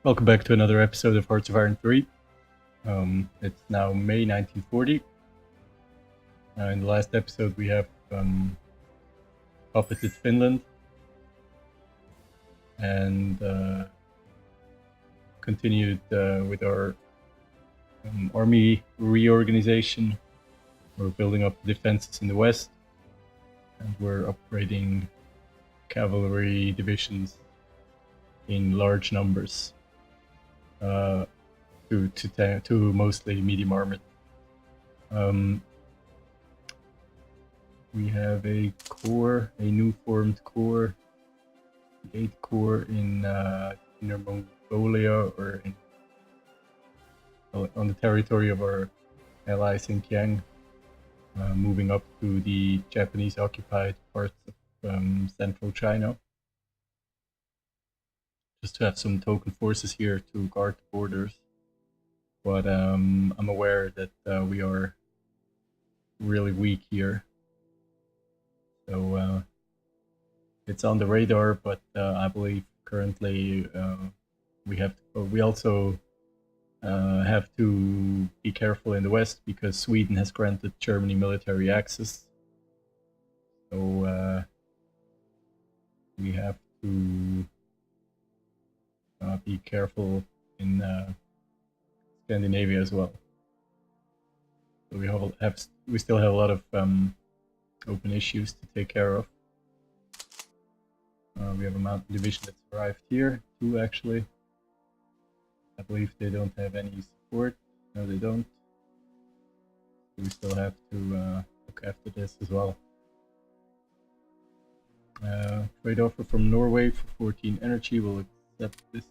Welcome back to another episode of Hearts of Iron 3. It's now May 1940. In the last episode we have puppeted Finland and continued with our army reorganization. We're building up defenses in the west and we're upgrading cavalry divisions in large numbers to mostly medium armored. We have a new formed corps, the 8th Corps in Inner Mongolia, or on the territory of our ally Xinjiang, moving up to the Japanese-occupied parts of central China, just to have some token forces here to guard the borders. But I'm aware that we are really weak here. So it's on the radar, but I believe currently we also have to be careful in the west because Sweden has granted Germany military access. So we have to be careful in Scandinavia as well. So we still have a lot of open issues to take care of. We have a mountain division that's arrived here, 2 actually. I believe they don't have any support. No, they don't. We still have to look after this as well. Trade offer from Norway for 14 energy. We'll accept this.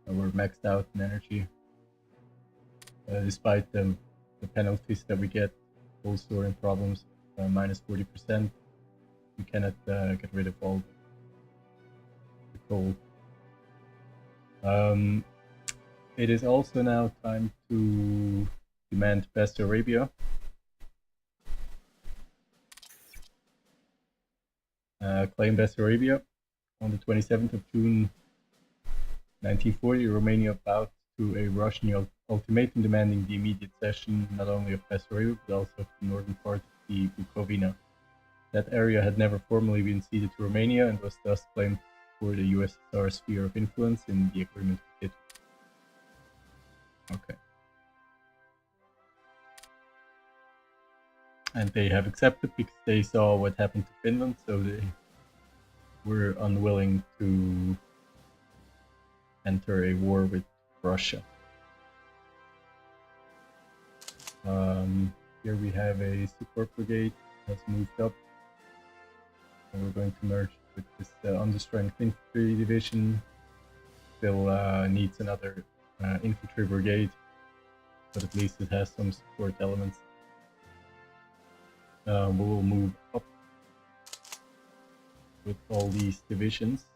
We're maxed out in energy. Despite the penalties that we get, coal storing problems, minus 40%. We cannot get rid of all the coal. It is also now time to demand Best Arabia. Claim Best Arabia. On the 27th of June 1940, Romania bowed to a Russian ultimatum demanding the immediate cession not only of Best Arabia but also of the northern part of the Bukovina. That area had never formally been ceded to Romania and was thus claimed for the USSR sphere of influence in the agreement with Hitler. Okay. And they have accepted because they saw what happened to Finland, so they were unwilling to enter a war with Russia. Here we have a support brigade that's moved up. And we're going to merge with this understrength infantry division. Still needs another infantry brigade, but at least it has some support elements. We will move up with all these divisions.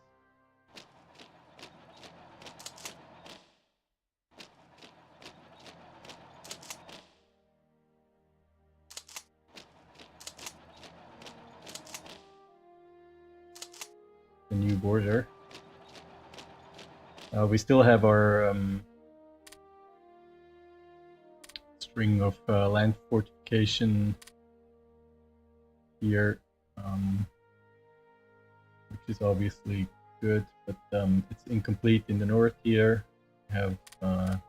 The new border. We still have our string of land fortification here, which is obviously good, but it's incomplete in the north here. We have no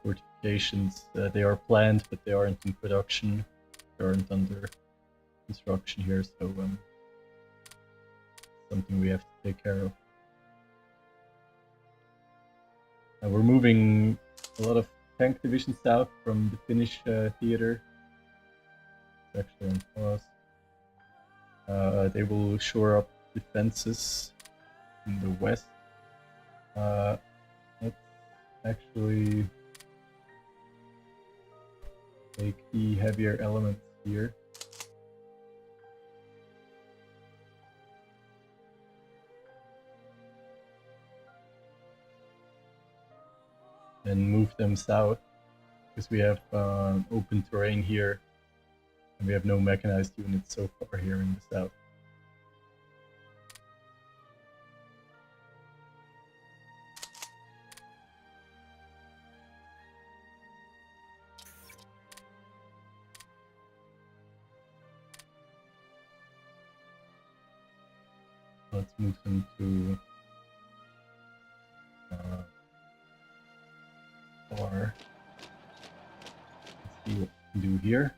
fortifications. They are planned, but they aren't in production. They aren't under construction here, so something we have to take care of. We're moving a lot of tank divisions south from the Finnish theater. It's actually on pause. They will shore up defenses in the west. Let's actually take the heavier elements here. And move them south, because we have open terrain here, and we have no mechanized units so far here in the south. let's move them to R. Let's see what we can do here.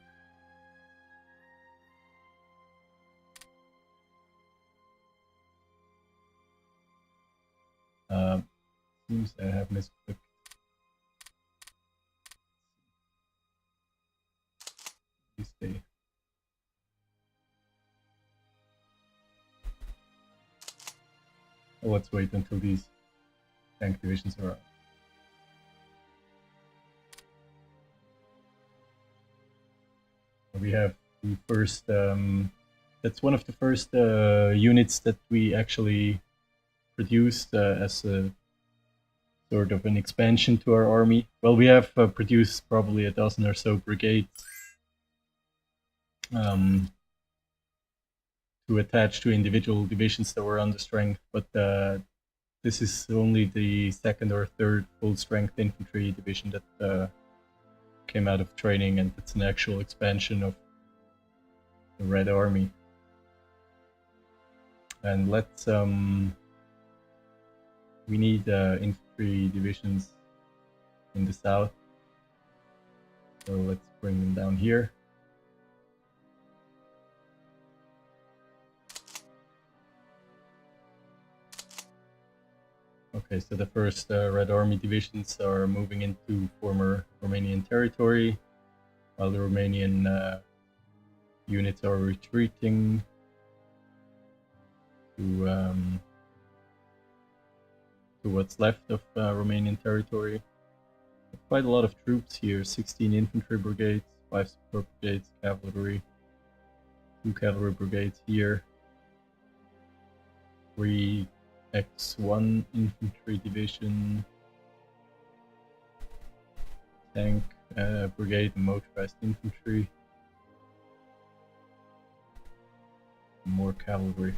Seems I have misclicked. Please stay. Oh, let's wait until these tank divisions are out. We have the first, that's one of the first units that we actually produced as a sort of an expansion to our army. Well, we have produced probably a dozen or so brigades to attach to individual divisions that were under strength, but this is only the second or third full strength infantry division that came out of training, and it's an actual expansion of the Red Army. And let's we need infantry divisions in the south, so let's bring them down here. Okay, so the first Red Army divisions are moving into former Romanian territory, while the Romanian units are retreating to what's left of Romanian territory. Quite a lot of troops here, 16 infantry brigades, 5 support brigades, cavalry, 2 cavalry brigades here, 3 X1 infantry division, tank brigade and motorized infantry, more cavalry.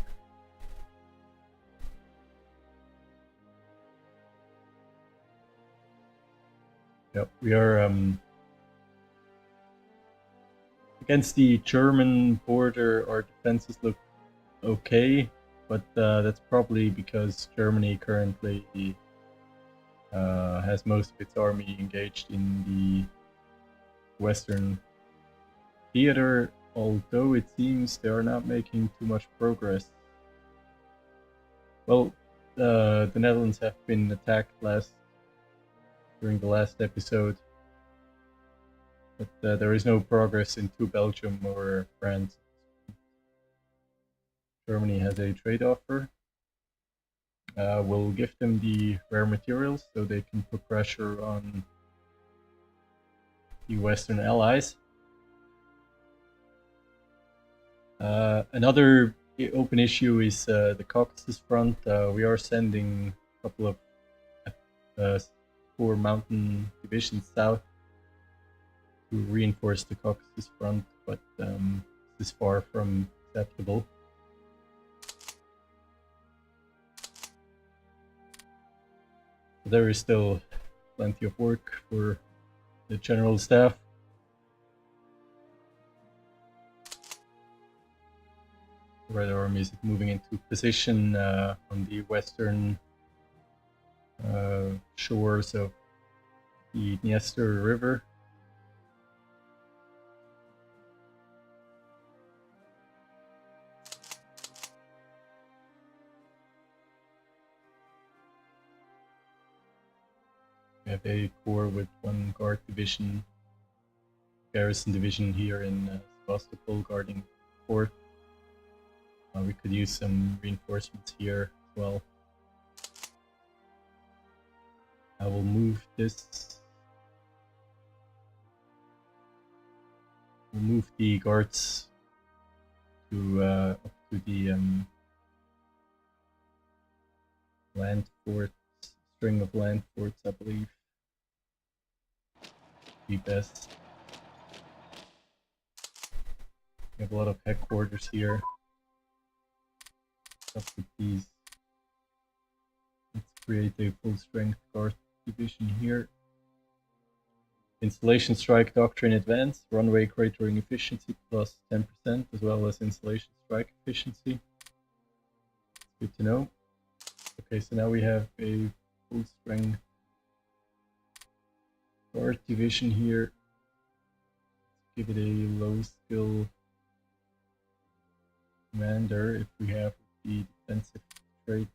Yep, we are against the German border. Our defenses look okay, but that's probably because Germany currently has most of its army engaged in the Western theater, although it seems they are not making too much progress. Well, the Netherlands have been attacked during the last episode, but there is no progress into Belgium or France. Germany has a trade offer. We'll give them the rare materials so they can put pressure on the Western allies. Another open issue is the Caucasus front. We are sending a couple of 4 mountain divisions south to reinforce the Caucasus front, but this is far from acceptable. There is still plenty of work for the general staff. The Red Army is moving into position on the western shores of the Dniester River. We have a corps with 1 guard division, garrison division here in Sebastopol guarding the fort. We could use some reinforcements here as well. I will move this. We'll move the guards to up to the land forts, string of land forts, I believe. Be best. We have a lot of headquarters here. Up with these. Let's create a full strength guard division here. Installation strike doctrine advanced, runway cratering efficiency plus 10%, as well as installation strike efficiency. Good to know. Okay, so now we have a full strength guard division here. Let's give it a low skill commander if we have the defensive trait.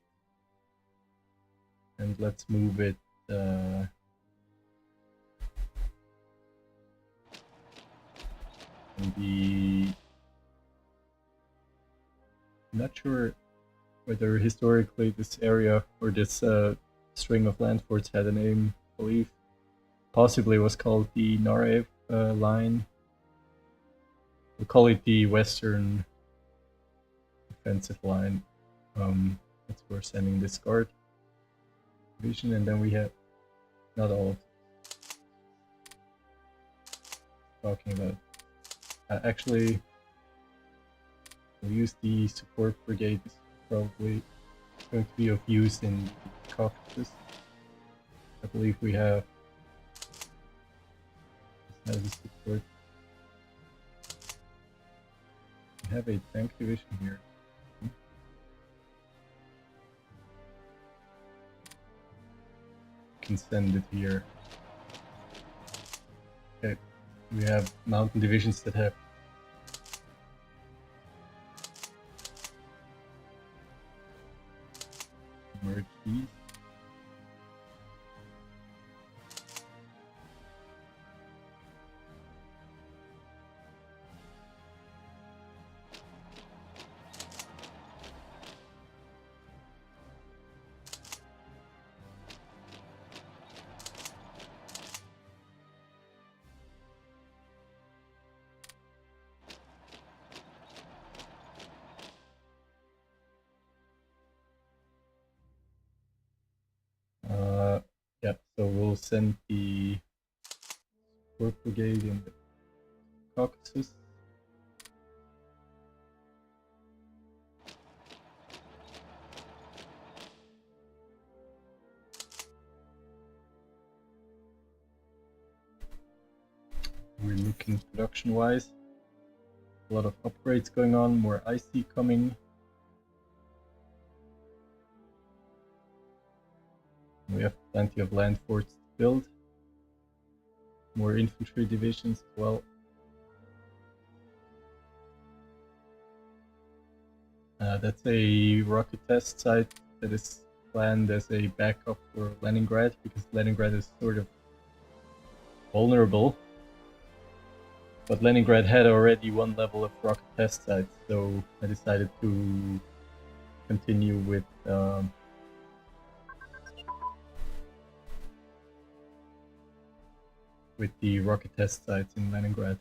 And let's move it in the... I'm not sure whether historically this area or this string of land forts had a name. I believe possibly was called the Narev line. We'll call it the Western Defensive Line. That's where we're sending this guard division, and then we have not all of talking about. Actually, we'll use the support brigade. This is probably going to be of use in the Caucasus. I believe we have this has a support. We have a tank division here. Can send it here. Okay, we have mountain divisions that have merge these. Yeah, so we'll send the support brigade in the Caucasus. We're looking production-wise. A lot of upgrades going on, more IC coming. We have plenty of land forts to build. More infantry divisions as well. That's a rocket test site that is planned as a backup for Leningrad, because Leningrad is sort of vulnerable. But Leningrad had already one level of rocket test sites, so I decided to continue with the rocket test sites in Leningrad.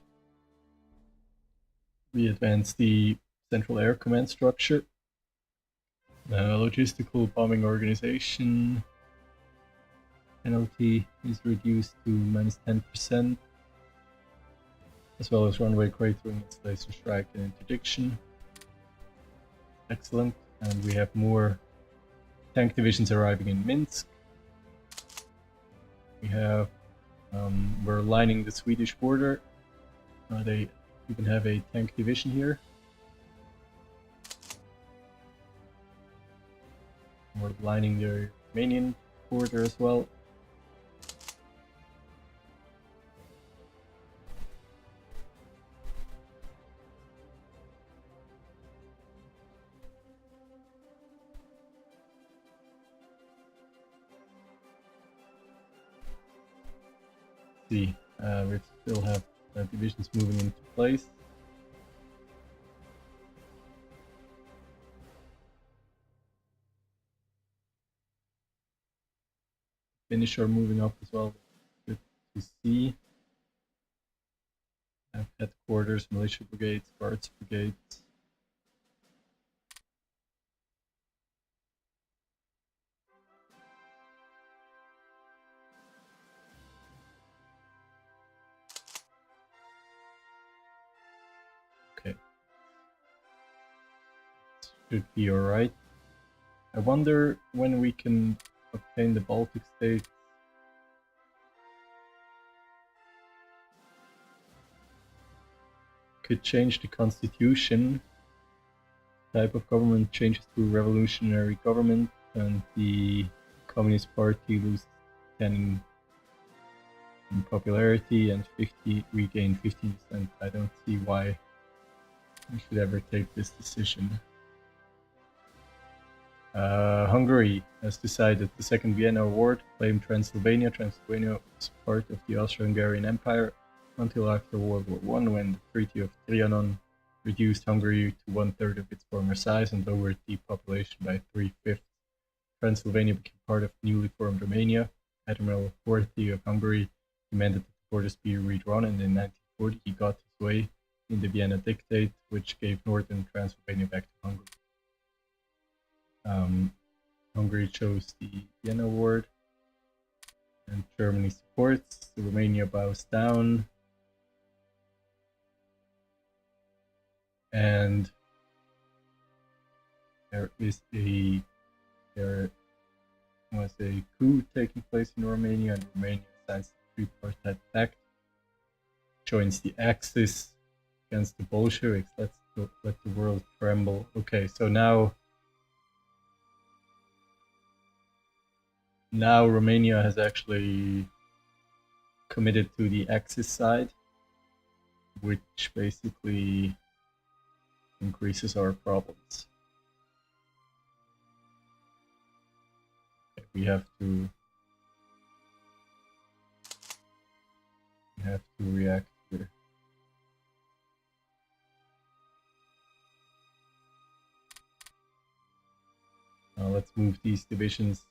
We advanced the Central Air Command structure, logistical bombing organization penalty is reduced to -10%, as well as runway cratering, installation strike, and interdiction. Excellent. And we have more tank divisions arriving in Minsk. We have we're lining the Swedish border. They even have a tank division here. We're lining the Romanian border as well. See, we still have divisions moving into place. Finnish are moving up as well. Good to see. Headquarters, militia brigades, guards brigades. Okay. Should be alright. I wonder when we can obtain the Baltic states. Could change the constitution type of government changes to revolutionary government, and the Communist Party loses 10 in popularity and 50 regain 15%. I don't see why we should ever take this decision. Hungary has decided the Second Vienna Award claimed Transylvania. Transylvania was part of the Austro-Hungarian Empire until after World War I, when the Treaty of Trianon reduced Hungary to 1/3 of its former size and lowered the population by 3/5. Transylvania became part of newly formed Romania. Admiral HoI3 of Hungary demanded that the borders be redrawn, and in 1940 he got his way in the Vienna Dictate, which gave northern Transylvania back to Hungary. Hungary chose the Vienna Award, and Germany supports. Romania bows down, and there was a coup taking place in Romania, and Romania signs the Tripartite Pact, joins the Axis against the Bolsheviks. Let the world tremble. Okay, so now Romania has actually committed to the Axis side, which basically increases our problems. We have to react here. Now let's move these divisions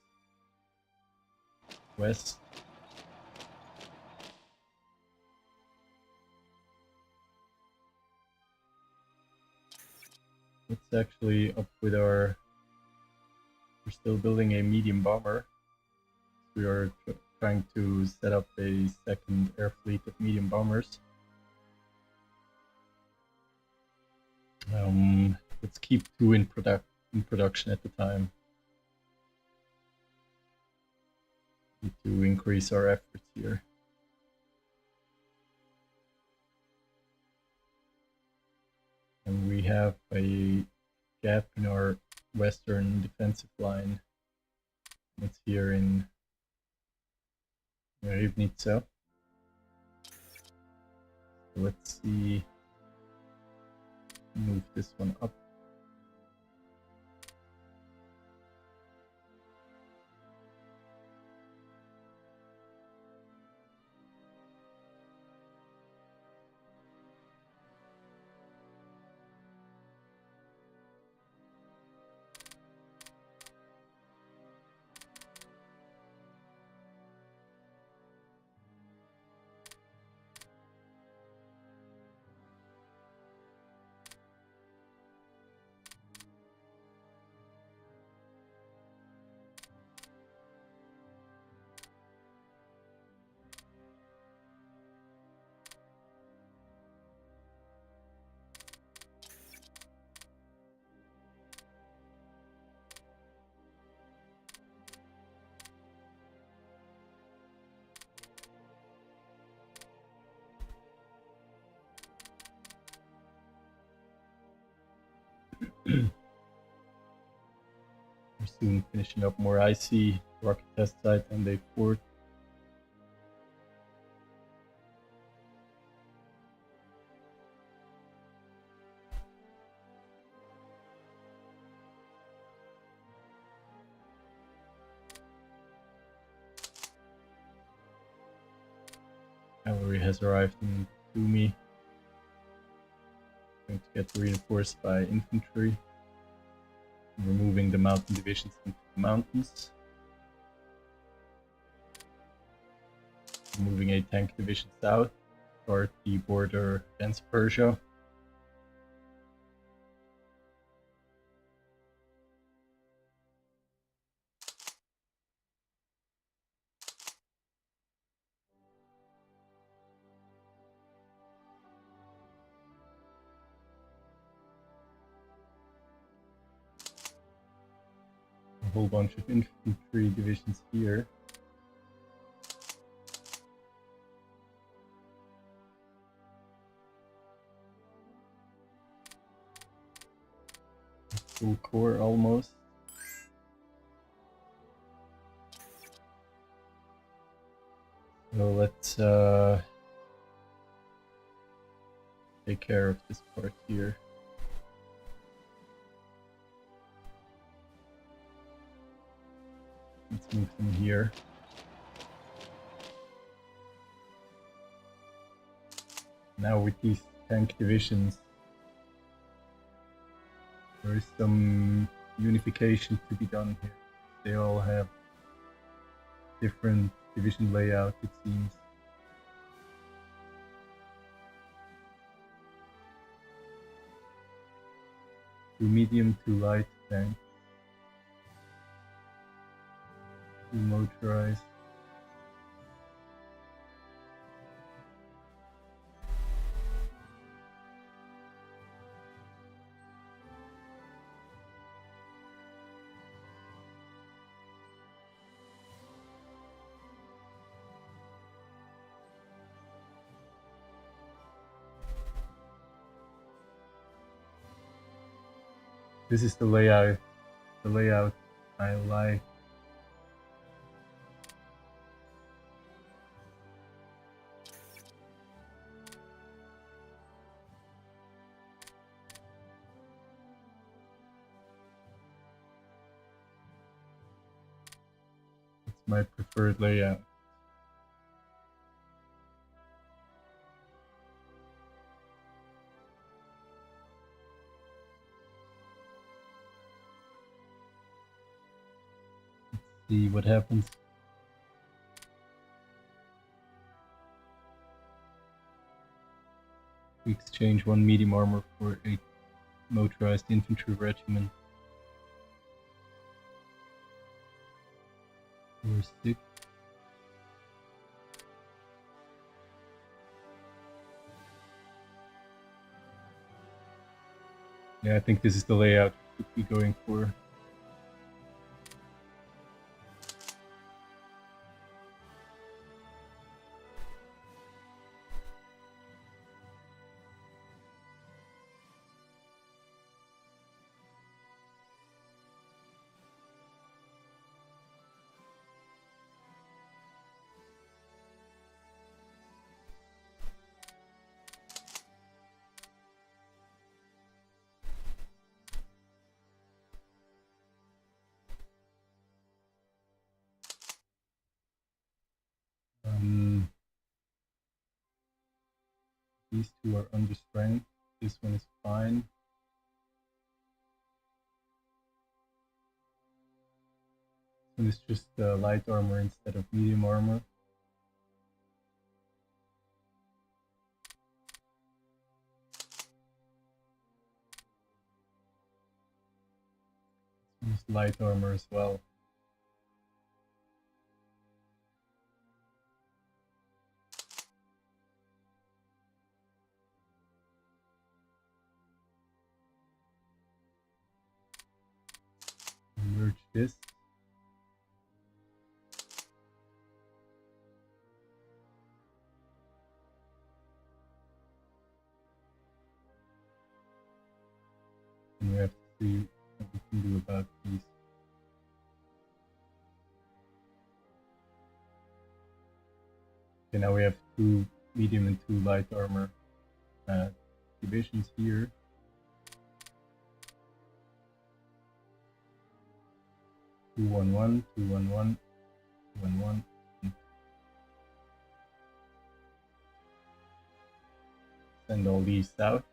west. Let's actually up with our... We're still building a medium bomber. We are trying to set up a second air fleet of medium bombers. Let's keep 2 in production at the time. Need to increase our efforts here. And we have a gap in our western defensive line. It's here in Rivnica. So let's see. Move this one up. We're soon finishing up more IC rocket test site and a fort. Cavalry has arrived in Tumi. Going to get reinforced by infantry. We're moving the mountain divisions into the mountains. Moving a tank division south toward the border against Persia. A whole bunch of infantry divisions here. full core almost. So let's take care of this part here. Let's move them here. Now with these tank divisions, there is some unification to be done here. They all have different division layout, it seems. Two medium, two light tanks. Two motorized. This is the layout I like. It's my preferred layout. Let's see what happens. We exchange one medium armor for a motorized infantry regiment. Or 6. Yeah, I think this is the layout we should be going for. These two are under strength. This one is fine. This one is just light armor instead of medium armor. This one is light armor as well. Merge this. And we have to see what we can do about these. Okay, now we have two medium and two light armor divisions here. Two one one, two one one, two one one. Send all these out.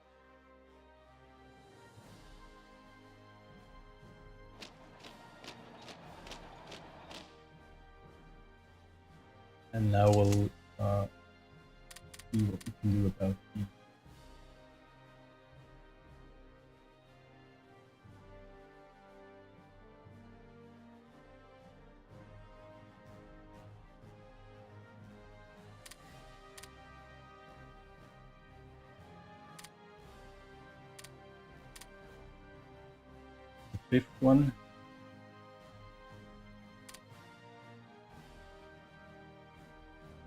And now we'll see what we can do about these. The fifth one.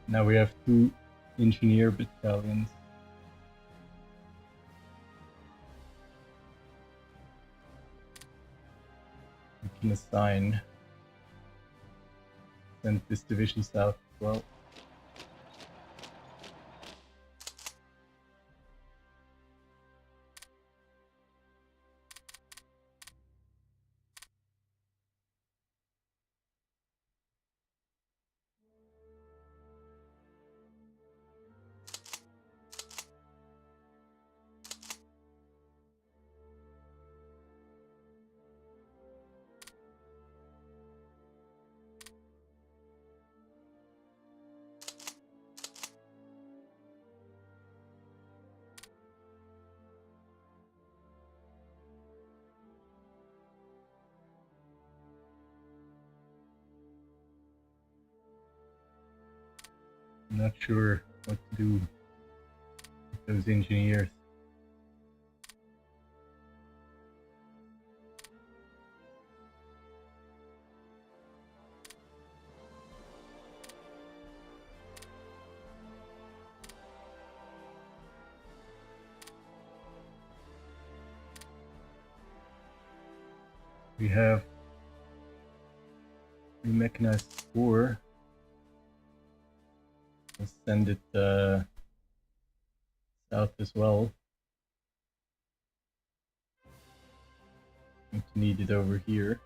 Now we have two engineer battalions. can assign. Send this division south as well. I'm not sure what to do with those engineers. We have remechanized 4. Let's send it south as well. Going to need it over here.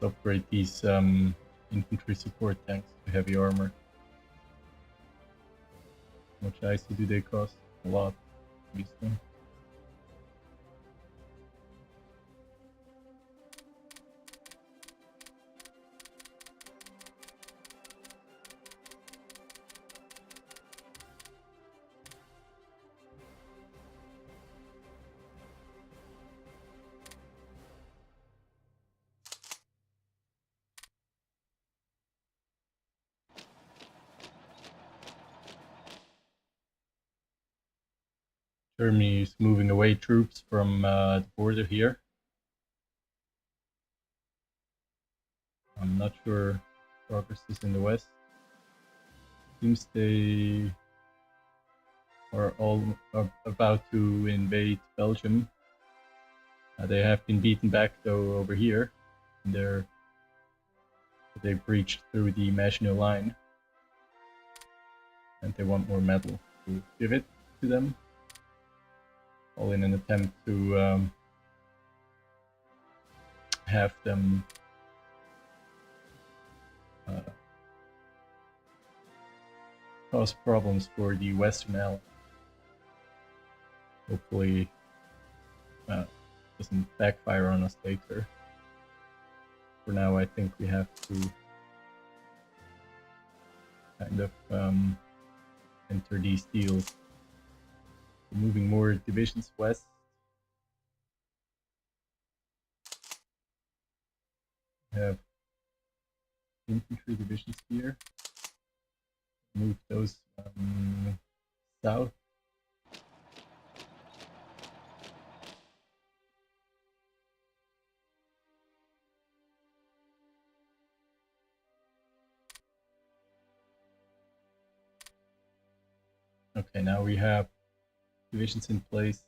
Upgrade these infantry support tanks to heavy armor. How much IC do they cost? A lot, obviously. Germany is moving away troops from the border here. I'm not sure progress is in the west. Seems they are all about to invade Belgium. They have been beaten back though over here. And they breached through the Maginot Line. And they want more metal to give it to them. All in an attempt to have them cause problems for the Western Allies. Hopefully doesn't backfire on us later. For now, I think we have to kind of enter these deals. We're moving more divisions west. We have infantry divisions here. Move those south. Okay, now we have divisions in place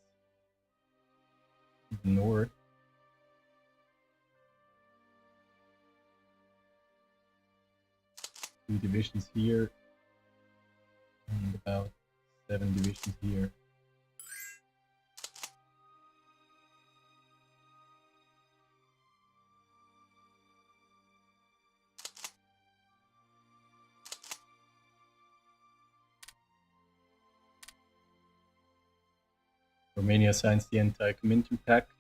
in the north. Two divisions here and about 7 divisions here. Romania signs the anti-Comintern Pact.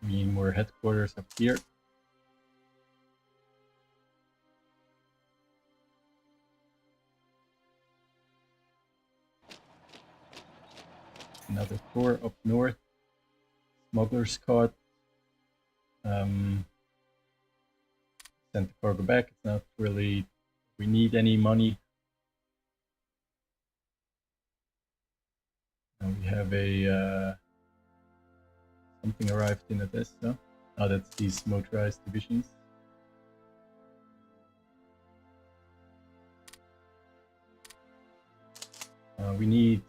We need more headquarters up here. Another core up north. Smugglers caught. Sent the cargo back. It's not really we need any money. Now we have a something arrived in Odessa. Oh, that's these motorized divisions. We need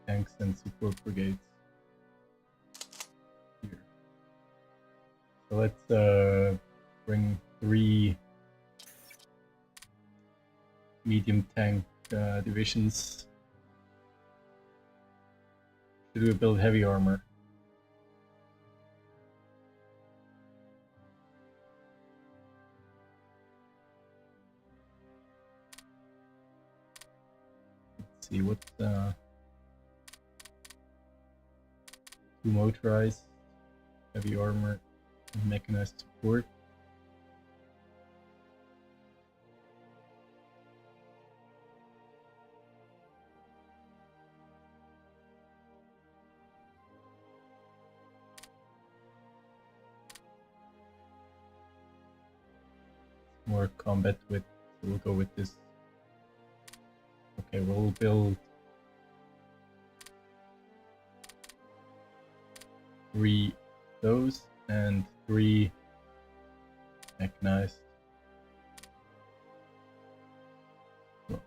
tanks and support brigades here. So let's bring 3 medium tank divisions. Should we build heavy armor? Let's see what 2 motorized heavy armor and mechanized support. More combat with, so we'll go with this. Okay, we'll build 3 those and 3 mechanized. Well,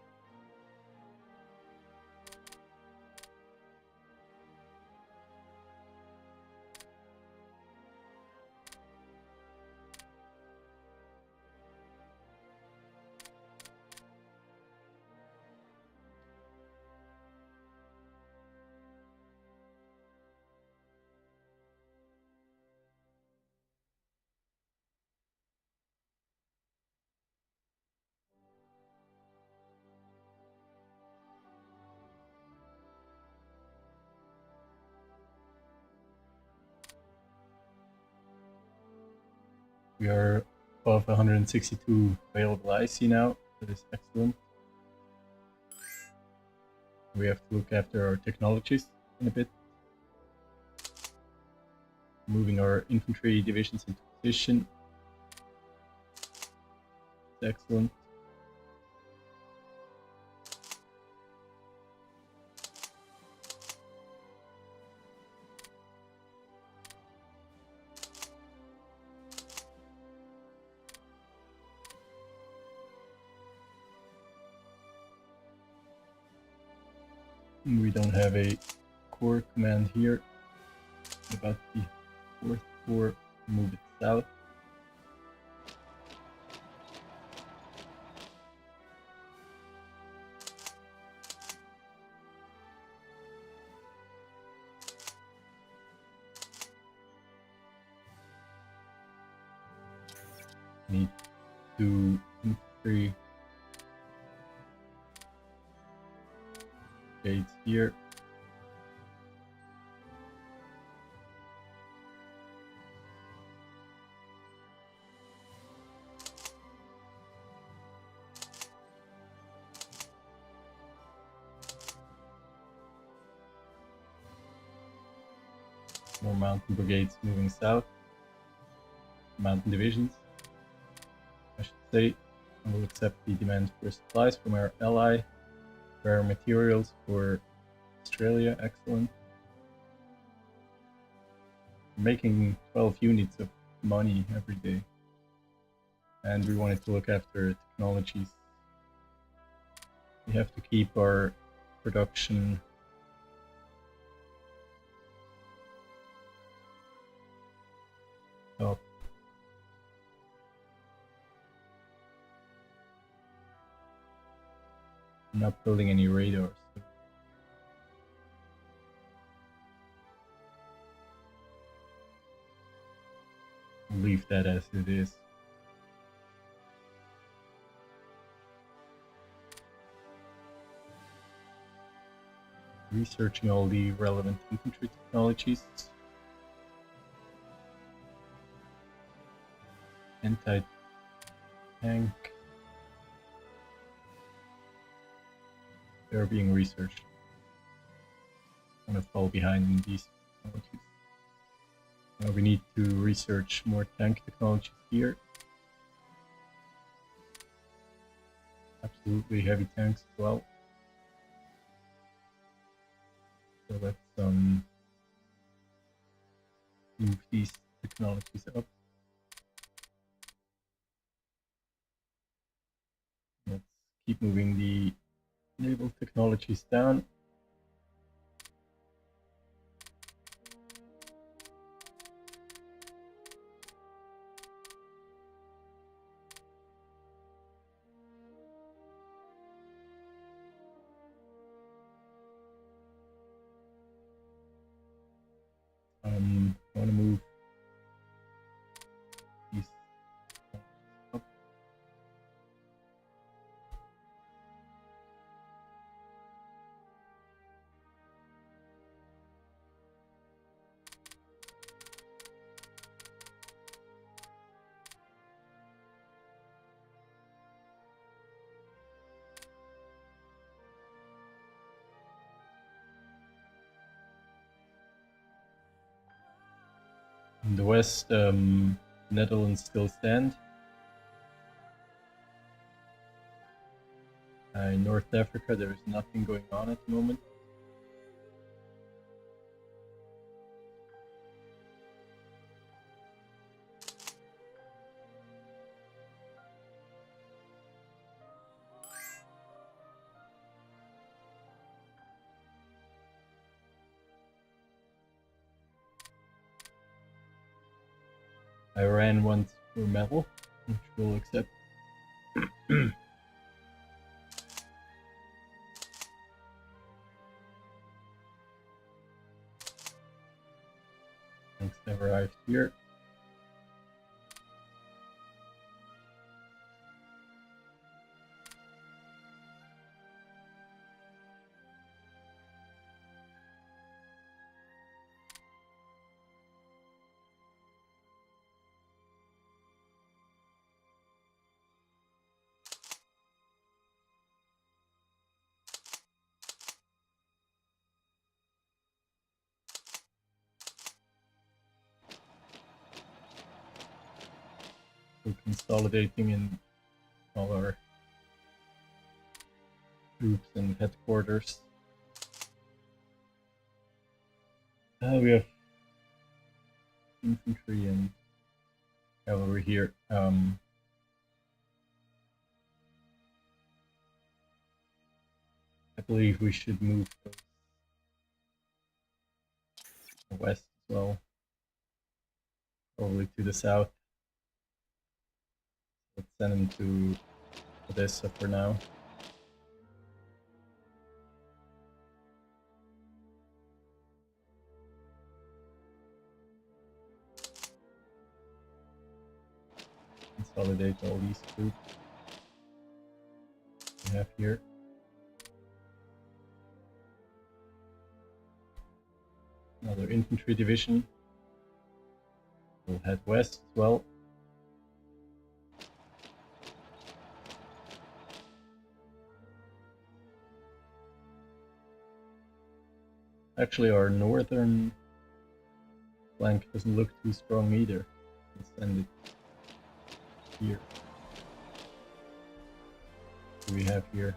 we are above 162 available IC now. That is excellent. We have to look after our technologies in a bit. Moving our infantry divisions into position. Excellent. We don't have a core command here. About the 4th Corps, move it south. Need 2 infantry brigades here. More mountain brigades moving south. Mountain divisions, I should say. And we'll accept the demand for supplies from our ally. Rare materials for Australia, excellent. We're making 12 units of money every day. And we wanted to look after technologies. We have to keep our production up. I'm not building any radars. So we'll leave that as it is. researching all the relevant infantry technologies. Anti-tank. They're being researched. I'm gonna fall behind in these technologies. Now we need to research more tank technologies here. Absolutely heavy tanks as well. So let's move these technologies up. Let's keep moving the naval technologies down. I want to move these up. In the west, Netherlands still stand. In North Africa, there is nothing going on at the moment. Iran wants for metal, which we'll accept. Thanks have arrived here. We're consolidating in all our troops and headquarters. We have infantry and cavalry here. I believe we should move those west as well, probably to the south. Let's send them to Odessa for now. Consolidate all these troops we have here. Another infantry division. We'll head west as well. Actually, our northern flank doesn't look too strong either. Let's send it here. What do we have here?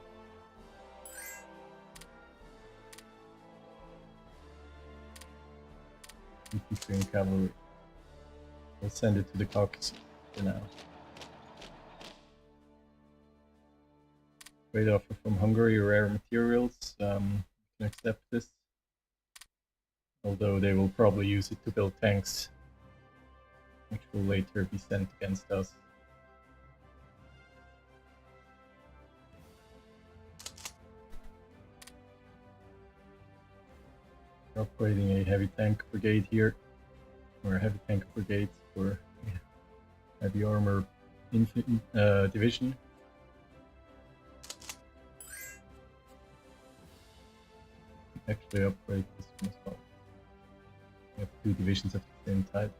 Infantry and cavalry. We'll send it to the Caucasus for now. Trade offer from Hungary, rare materials. We can accept this. Although they will probably use it to build tanks, which will later be sent against us. We're upgrading a heavy tank brigade here, or heavy tank brigades for heavy armor division. actually upgrade this one as well. We have 2 divisions of the same type.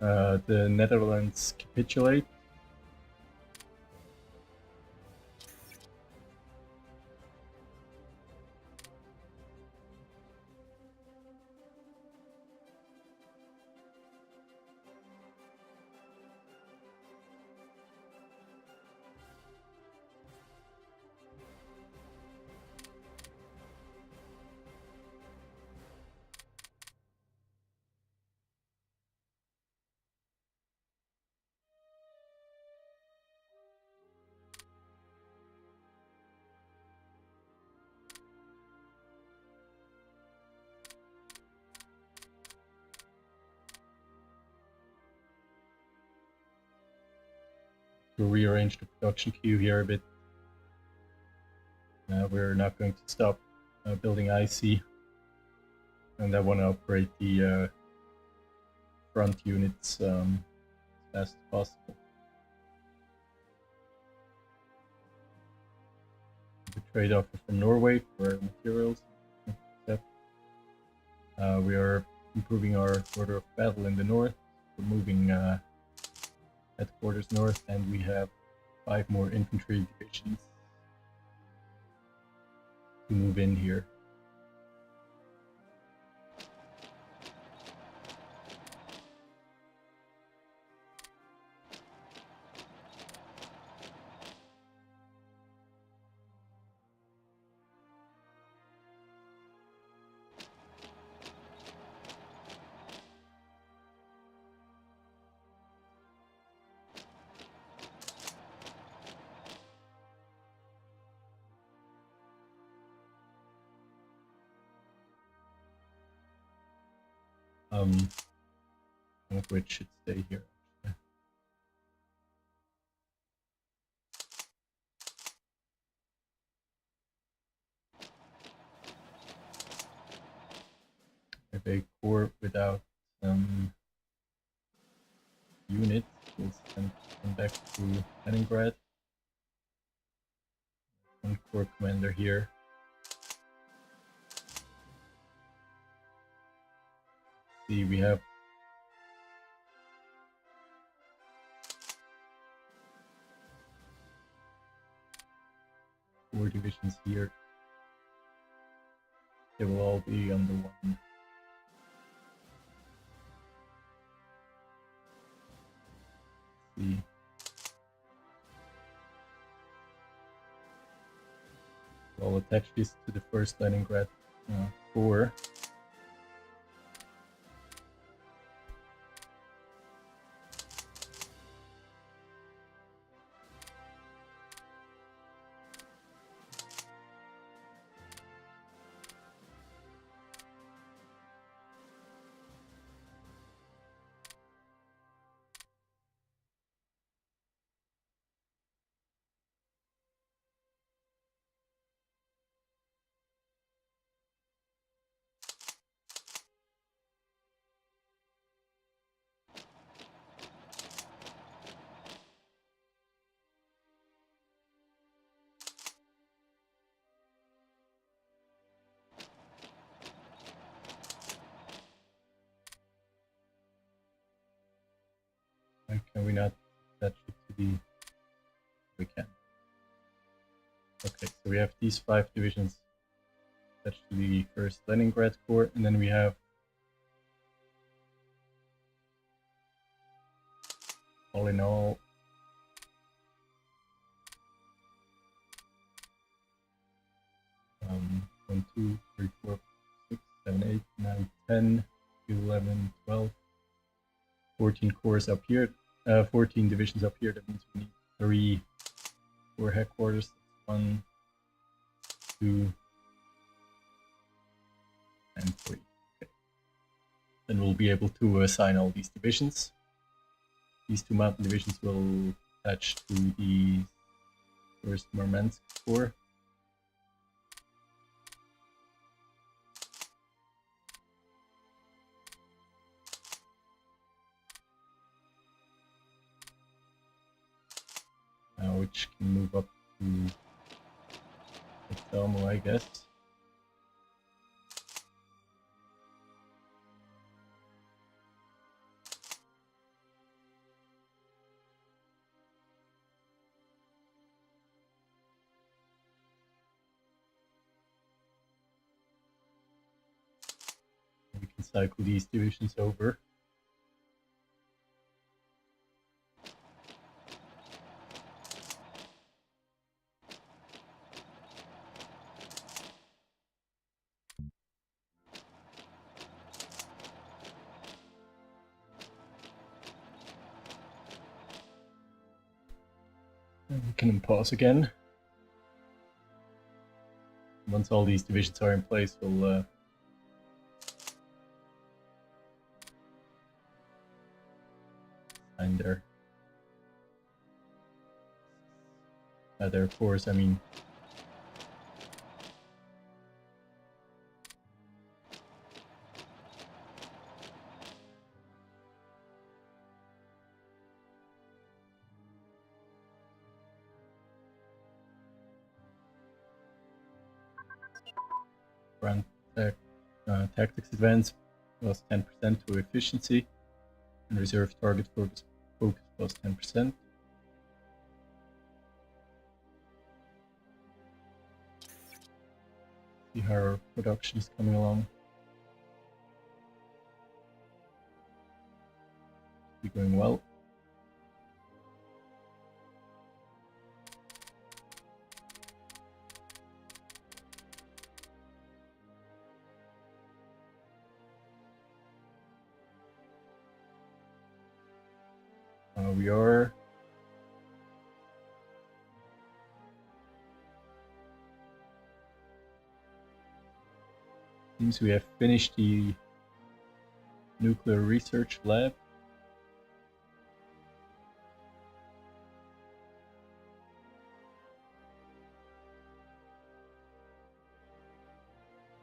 The Netherlands capitulate. To rearrange the production queue here a bit. We're not going to stop building IC, and I want to upgrade the front units as fast as possible. The trade offer from Norway for materials. We are improving our order of battle in the north. We're moving headquarters north, and we have 5 more infantry divisions to move in here. One of which should stay here. If a corps without units will send them back to Leningrad. One corps commander here. See, we have four divisions here. They will all be under one. Let's see. I'll attach this to the first Leningrad corps. Why can we not attach it to the... We can. Okay, so we have these 5 divisions attached to the first Leningrad Corps, and then we have all in all 1, 2, 3, 4, 6, 7, 8, 9, 10, 11, 12, 14 corps up here, 14 divisions up here. That means we need 3 corps headquarters. 1, 2, and 3. Okay. Then we'll be able to assign all these divisions. These 2 mountain divisions will attach to the first Murmansk Corps. Which can move up to Thelmo, I guess. cycle these divisions over. And we can pause again. Once all these divisions are in place, we'll sign their cores, I mean. Grand tactics advance plus 10% to efficiency, and reserve target focus plus 10%. See how our production is coming along. Be going well. We are seems we have finished the nuclear research lab.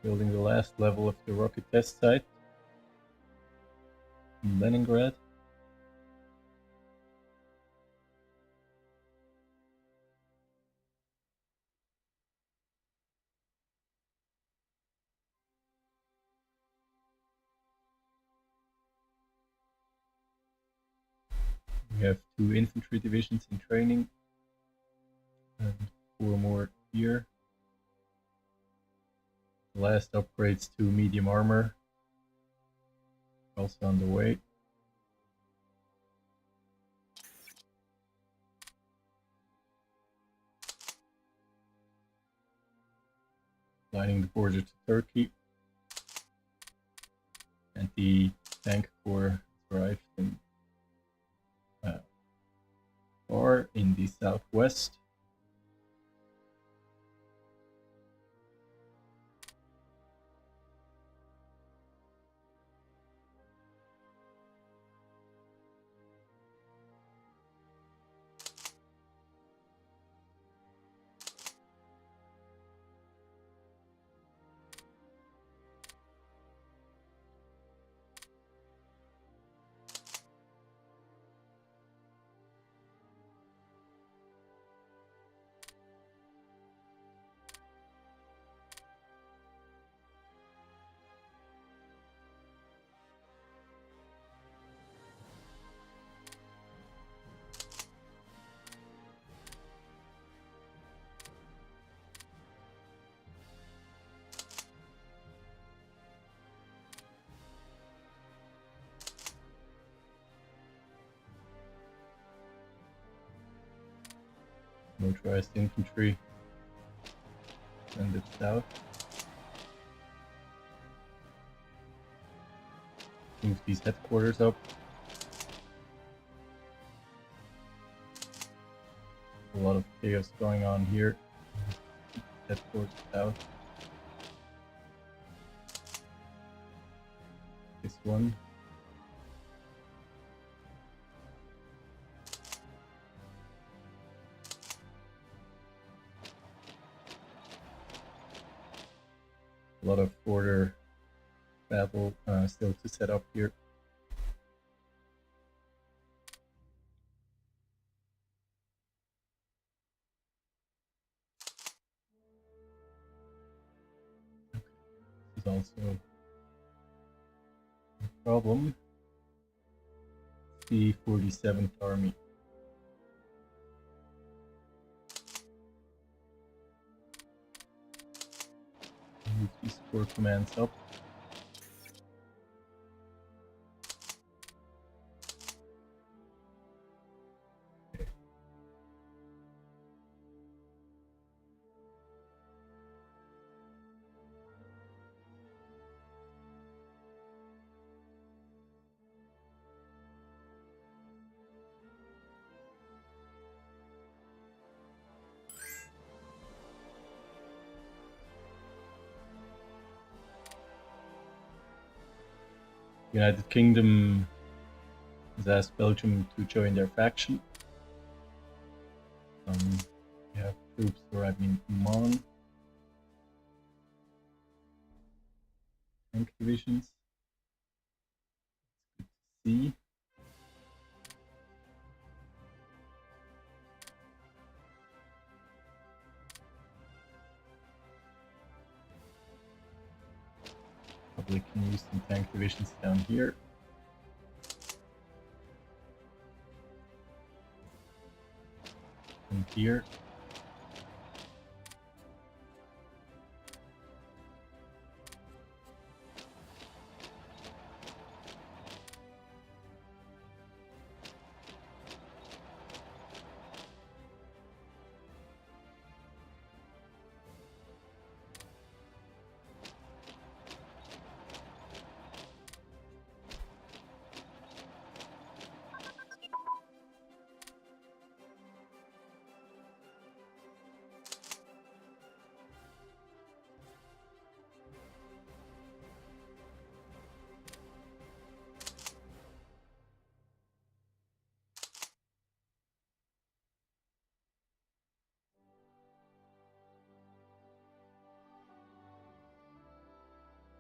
Building the last level of the rocket test site in Leningrad. We have 2 infantry divisions in training and 4 more here. The last upgrades to medium armor also on the way. Lining the border to Turkey, and the tank corps arrived in or in the southwest. Motorized infantry and it's south. Move these headquarters up. A lot of chaos going on here. Headquarters south. This one. A lot of border battle still to set up here. This is also a problem. The 47th Army. Move these 4 commands up. United Kingdom has asked Belgium to join their faction. We have troops arriving in Oman. Tank divisions. Good to see. Probably can use some tank divisions down here. And here.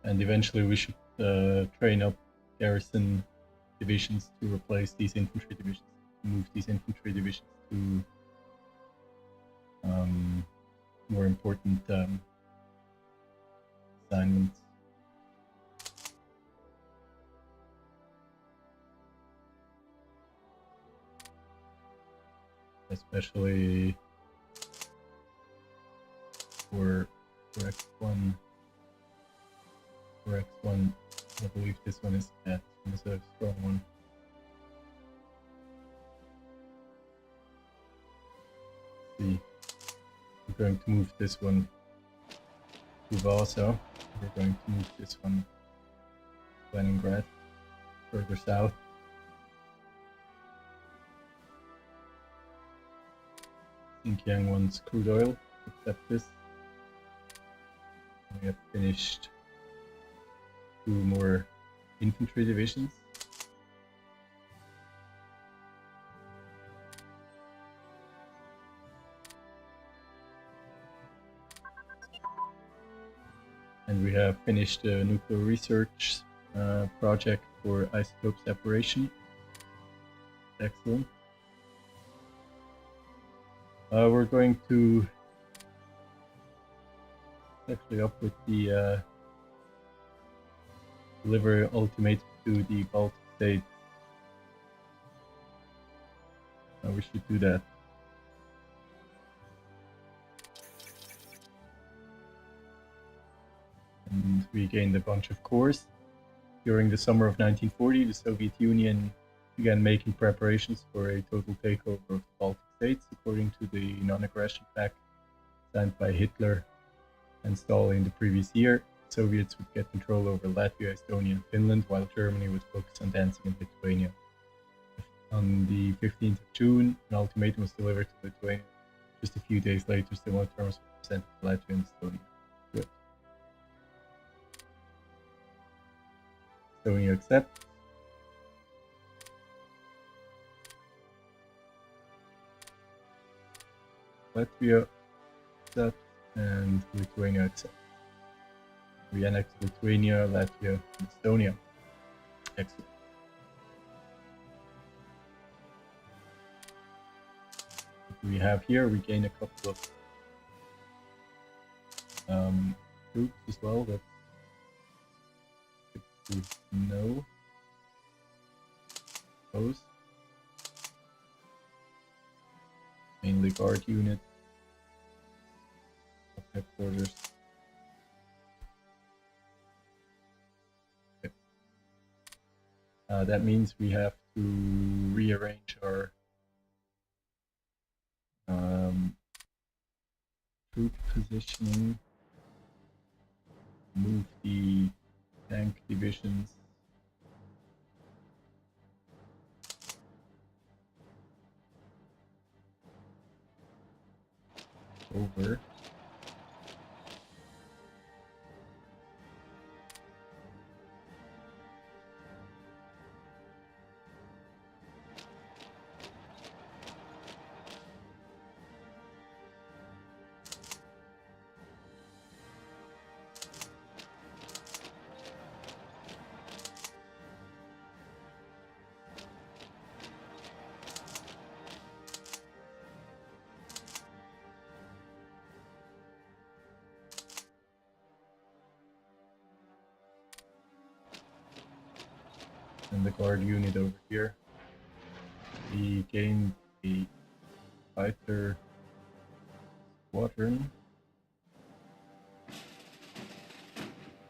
And eventually we should train up garrison divisions to replace these infantry divisions, to move these infantry divisions to more important assignments. Especially for X1. For X1, I believe this one is a strong one. Let's see, we're going to move this one to Vasa. We're going to move this one to Leningrad, further south. Xinjiang wants crude oil, accept this. We have finished 2 more infantry divisions. And we have finished a nuclear research project for isotope separation. Excellent. We're going to actually up with the deliver ultimatum to the Baltic states. We should do that. And we gained a bunch of cores. During the summer of 1940, the Soviet Union began making preparations for a total takeover of the Baltic states, according to the non-aggression pact signed by Hitler and Stalin the previous year. The Soviets would get control over Latvia, Estonia, and Finland, while Germany would focus on Danzig and Lithuania. On the 15th of June, an ultimatum was delivered to Lithuania. Just a few days later, similar terms were presented to Latvia and Estonia. Good. Estonia accepts. Latvia accepts, and Lithuania accepts. We annex Lithuania, Latvia, and Estonia. Excellent. What we have here, we gain a couple of troops as well. That's good to know. Those mainly guard unit of headquarters. Okay. That means we have to rearrange our troop positioning, move the tank divisions over. and the guard unit over here. We gained a fighter squadron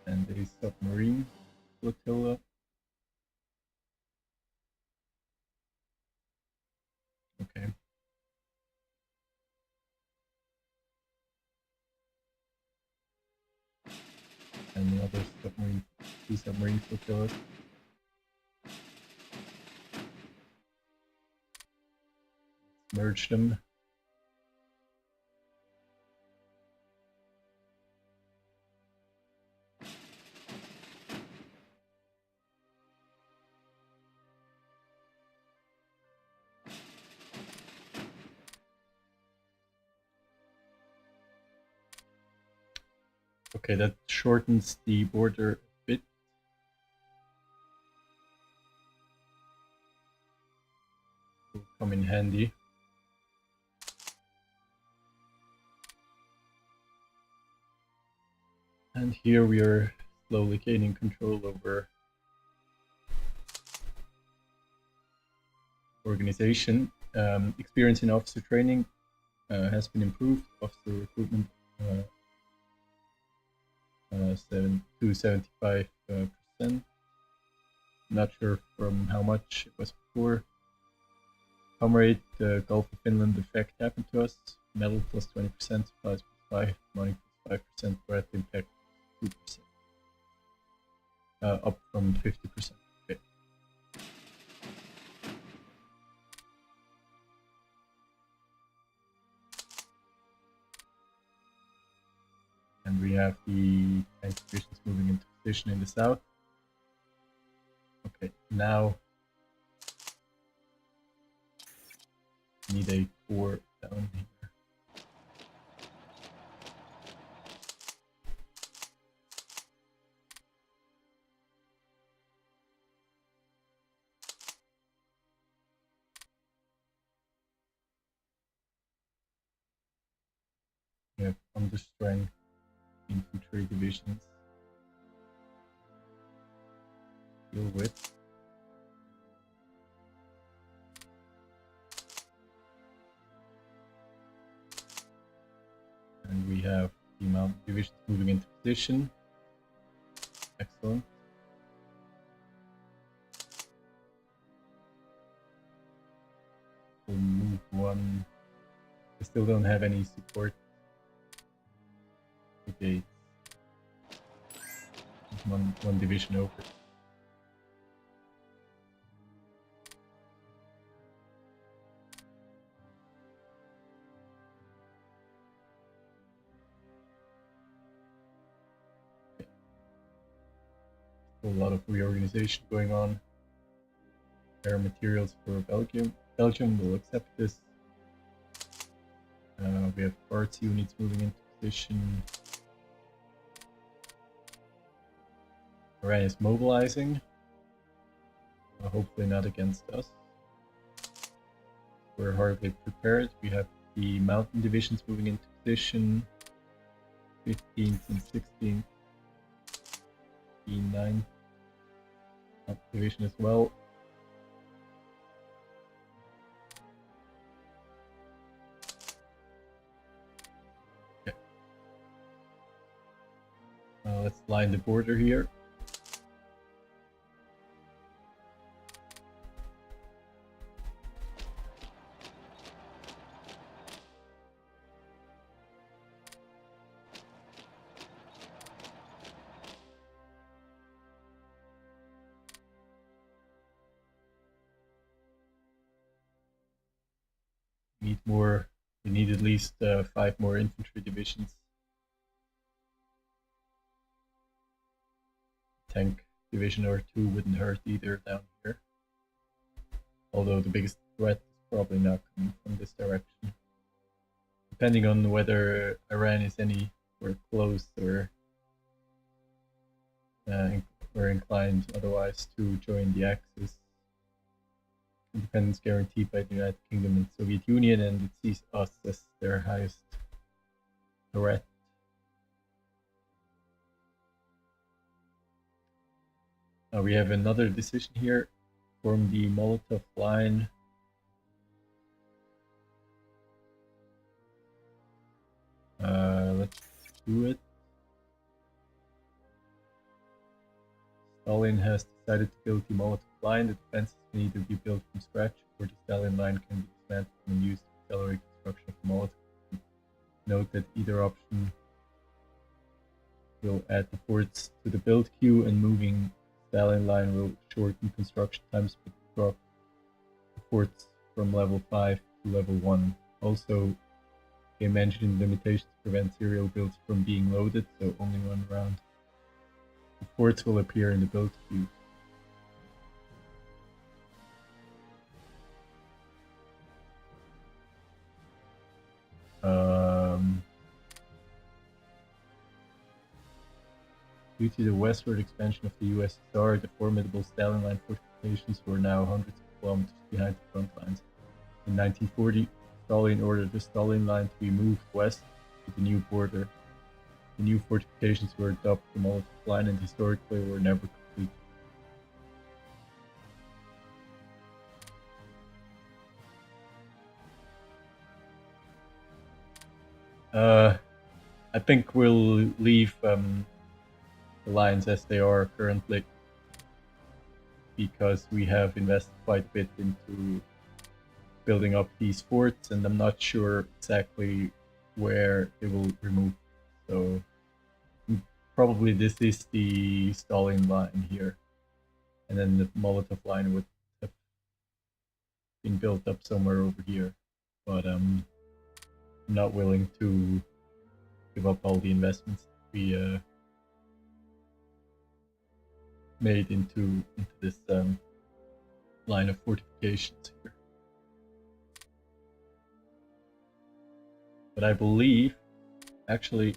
and a submarine flotilla. Okay. And another submarine, 2 submarine flotillas. Merge them. Okay, that shortens the border a bit. Will come in handy. And here we are slowly gaining control over organization. Experience in officer training has been improved. Officer recruitment to 75%. Not sure from how much it was before. Comrade, the Gulf of Finland effect happened to us. Metal plus 20%, supplies plus 5, money plus 5%, breath impact 2%. Up from 50%. Okay. And we have the tank divisions moving into position in the south. Okay, now need a 4 down here. We have understrength infantry divisions to deal with. And we have the mountain divisions moving into position. Excellent. We'll move one. We still don't have any support. Okay. One division over. Okay. A lot of reorganization going on. Air materials for Belgium. Belgium will accept this. We have parts units moving into position. Iran is mobilizing. Hopefully not against us. We're hardly prepared. We have the mountain divisions moving into position. 15th and 16th. E9 division as well. Okay. Let's line the border here. Need more. We need at least 5 more infantry divisions. Tank division or 2 wouldn't hurt either down here. Although the biggest threat is probably not coming from this direction. Depending on whether Iran is anywhere close or inclined otherwise to join the Axis. Independence guaranteed by the United Kingdom and Soviet Union, and it sees us as their highest threat. We have another decision here. form the Molotov line. Let's do it. Stalin has decided to build the Molotov line. The defenses can either be built from scratch, or the Stalin line can be dismantled and used to accelerate construction of the Molotov. Note that either option will add the forts to the build queue, and moving Stalin line will shorten construction times but drop the forts from level 5 to level 1. Also, they mentioned limitations prevent serial builds from being loaded, so only one round. The forts will appear in the build queue. Due to the westward expansion of the USSR, the formidable Stalin line fortifications were now hundreds of kilometers behind the front lines. In 1940, Stalin ordered the Stalin line to be moved west to the new border. The new fortifications were dubbed the Molotov line and historically were never complete. I think we'll leave the lines as they are currently, because we have invested quite a bit into building up these forts, and I'm not sure exactly where they will remove. So probably this is the Stalin line here, and then the Molotov line would have been built up somewhere over here. But I'm not willing to give up all the investments we made into this line of fortifications here. But I believe, actually,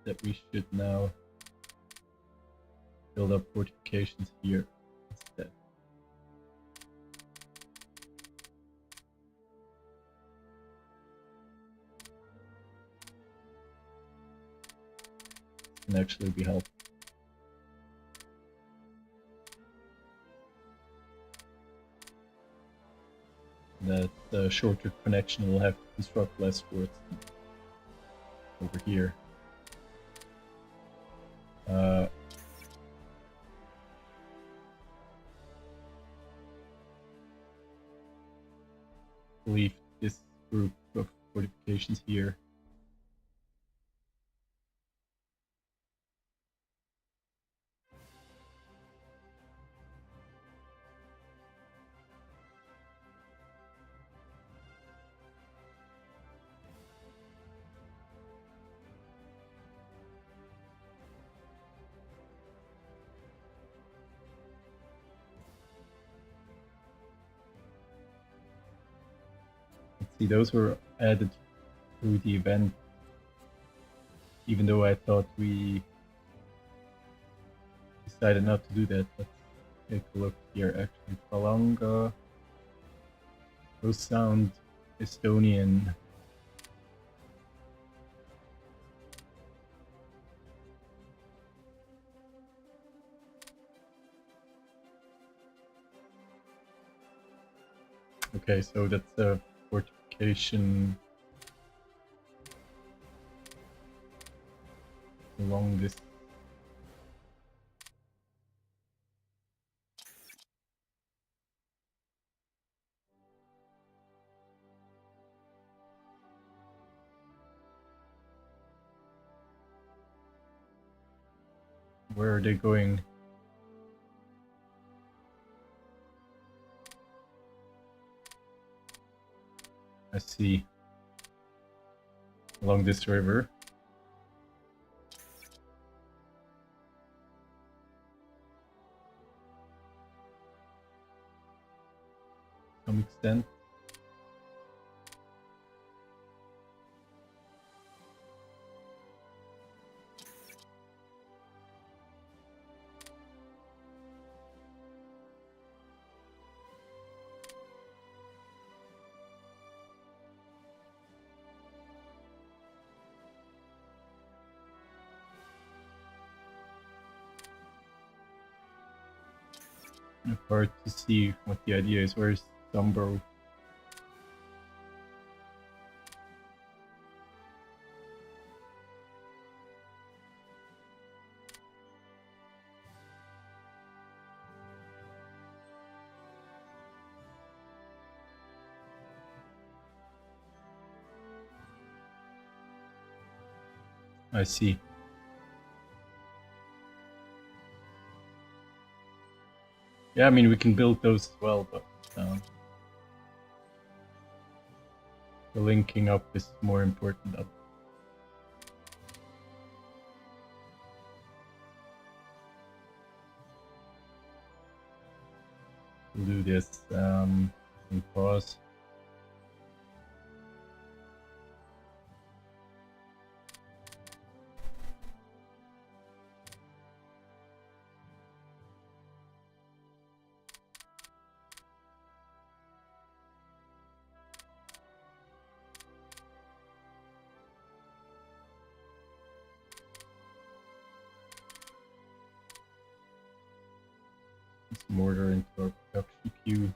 that we should now build up fortifications here instead. This can actually be helpful. That shorter connection will have to construct less forts over here. I believe this group of fortifications here see, those were added through the event, even though I thought we decided not to do that. Let's take a look here. Actually, Palanga, those sound Estonian. Okay, so that's a fortification along this. Where are they going? I see. Along this river. To some extent. Hard to see what the idea is. Where's Dumbro? I see. Yeah, I mean, we can build those as well, but the linking up is more important. We'll do this and pause. Some order into our production queue.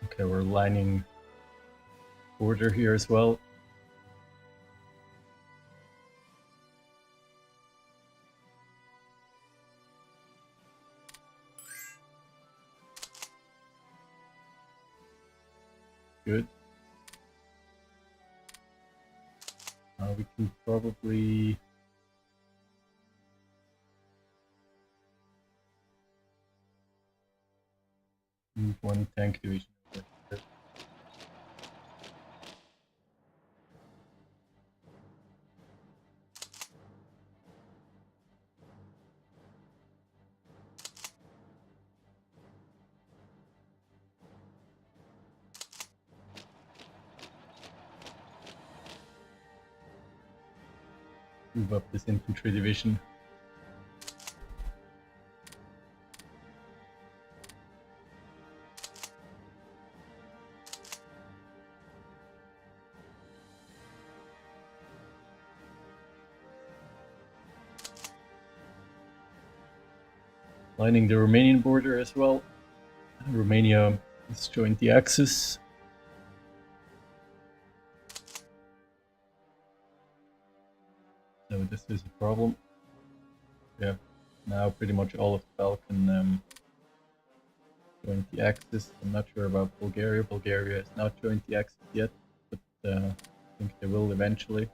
Okay, we're lining order here as well. Good. We can probably move one tank division over here. Move up this infantry division. Lining the Romanian border as well. Romania has joined the Axis. So this is a problem. Yeah, now pretty much all of the Balkan joined the Axis. I'm not sure about Bulgaria. Bulgaria has not joined the Axis yet, but I think they will eventually.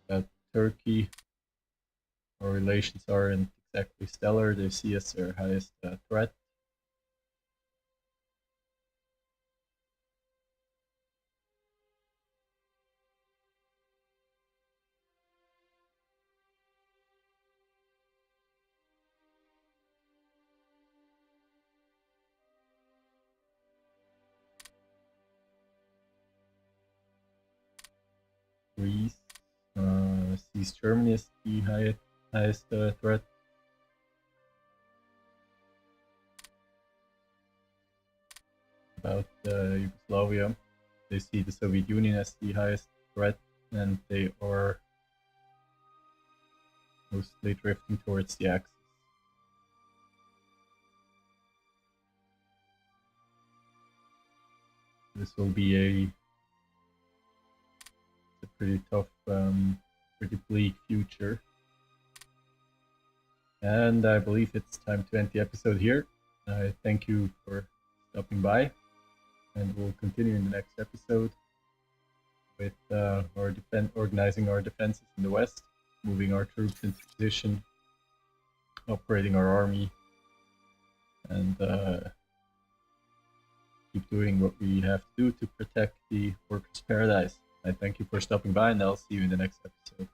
About Turkey, our relations aren't exactly stellar. They see us their highest threat. Greece sees Germany as the highest threat. About Yugoslavia, they see the Soviet Union as the highest threat, and they are mostly drifting towards the Axis. This will be a pretty tough, pretty bleak future. And I believe it's time to end the episode here. I thank you for stopping by, and we'll continue in the next episode with organizing our defenses in the west, moving our troops into position, operating our army, and keep doing what we have to do to protect the workers' paradise. I thank you for stopping by, and I'll see you in the next episode.